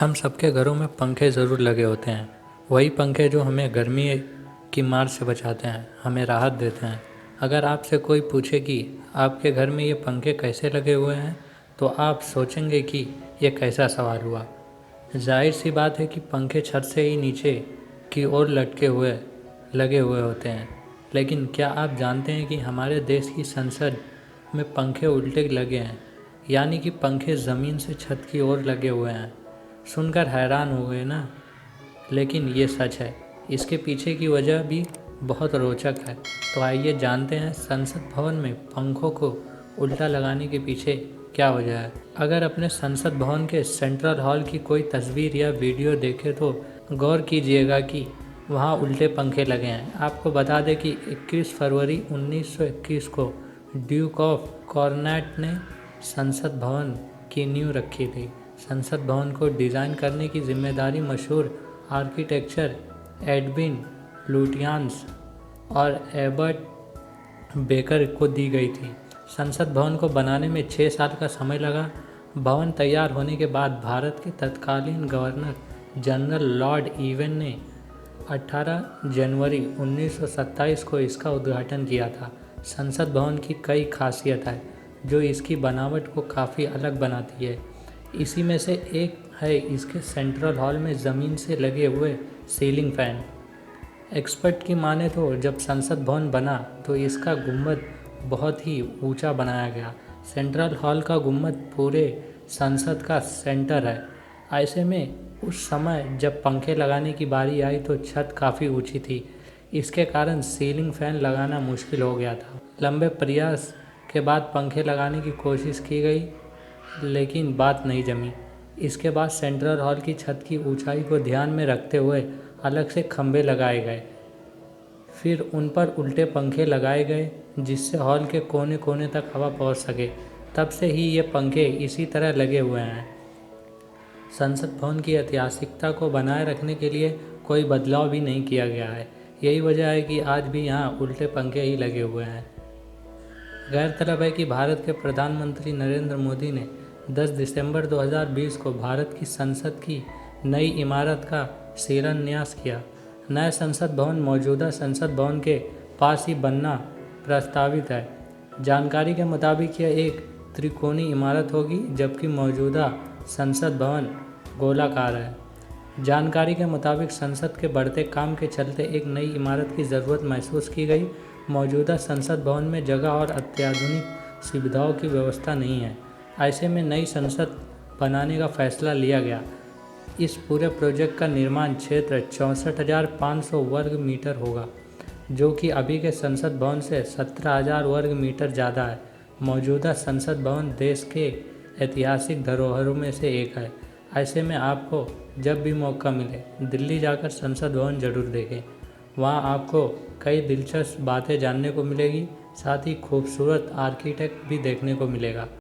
हम सबके घरों में पंखे ज़रूर लगे होते हैं। वही पंखे जो हमें गर्मी की मार से बचाते हैं, हमें राहत देते हैं। अगर आपसे कोई पूछे कि आपके घर में ये पंखे कैसे लगे हुए हैं, तो आप सोचेंगे कि ये कैसा सवाल हुआ। जाहिर सी बात है कि पंखे छत से ही नीचे की ओर लगे हुए होते हैं। लेकिन क्या आप जानते हैं कि हमारे देश की संसद में पंखे उल्टे लगे हैं, यानी कि पंखे ज़मीन से छत की ओर लगे हुए हैं। सुनकर हैरान हो गए ना? लेकिन ये सच है। इसके पीछे की वजह भी बहुत रोचक है। तो आइए जानते हैं संसद भवन में पंखों को उल्टा लगाने के पीछे क्या वजह है। अगर अपने संसद भवन के सेंट्रल हॉल की कोई तस्वीर या वीडियो देखें तो गौर कीजिएगा कि वहाँ उल्टे पंखे लगे हैं। आपको बता दें कि 21 फरवरी 1921 को ड्यूक ऑफ कॉर्नेट ने संसद भवन की नींव रखी थी। संसद भवन को डिज़ाइन करने की जिम्मेदारी मशहूर आर्किटेक्चर एडविन लुटियंस और एबर्ट बेकर को दी गई थी। संसद भवन को बनाने में 6 साल का समय लगा। भवन तैयार होने के बाद भारत के तत्कालीन गवर्नर जनरल लॉर्ड इरविन ने 18 जनवरी 1927 को इसका उद्घाटन किया था। संसद भवन की कई खासियत है जो इसकी बनावट को काफ़ी अलग बनाती है। इसी में से एक है इसके सेंट्रल हॉल में ज़मीन से लगे हुए सीलिंग फैन। एक्सपर्ट की माने तो जब संसद भवन बना तो इसका गुंबद बहुत ही ऊंचा बनाया गया। सेंट्रल हॉल का गुंबद पूरे संसद का सेंटर है। ऐसे में उस समय जब पंखे लगाने की बारी आई तो छत काफ़ी ऊंची थी। इसके कारण सीलिंग फैन लगाना मुश्किल हो गया था। लंबे प्रयास के बाद पंखे लगाने की कोशिश की गई, लेकिन बात नहीं जमी। इसके बाद सेंट्रल हॉल की छत की ऊंचाई को ध्यान में रखते हुए अलग से खंभे लगाए गए। फिर उन पर उल्टे पंखे लगाए गए जिससे हॉल के कोने कोने तक हवा पहुंच सके। तब से ही ये पंखे इसी तरह लगे हुए हैं। संसद भवन की ऐतिहासिकता को बनाए रखने के लिए कोई बदलाव भी नहीं किया गया है। यही वजह है कि आज भी यहाँ उल्टे पंखे ही लगे हुए हैं। गौरतलब है कि भारत के प्रधानमंत्री नरेंद्र मोदी ने 10 दिसंबर 2020 को भारत की संसद की नई इमारत का शिलान्यास किया। नया संसद भवन मौजूदा संसद भवन के पास ही बनना प्रस्तावित है। जानकारी के मुताबिक यह एक त्रिकोणीय इमारत होगी, जबकि मौजूदा संसद भवन गोलाकार है। जानकारी के मुताबिक संसद के बढ़ते काम के चलते एक नई इमारत की ज़रूरत महसूस की गई। मौजूदा संसद भवन में जगह और अत्याधुनिक सुविधाओं की व्यवस्था नहीं है। ऐसे में नई संसद बनाने का फैसला लिया गया। इस पूरे प्रोजेक्ट का निर्माण क्षेत्र 64,500 वर्ग मीटर होगा, जो कि अभी के संसद भवन से 17,000 वर्ग मीटर ज़्यादा है। मौजूदा संसद भवन देश के ऐतिहासिक धरोहरों में से एक है। ऐसे में आपको जब भी मौका मिले दिल्ली जाकर संसद भवन जरूर देखें। वहाँ आपको कई दिलचस्प बातें जानने को मिलेगी, साथ ही खूबसूरत आर्किटेक्ट भी देखने को मिलेगा।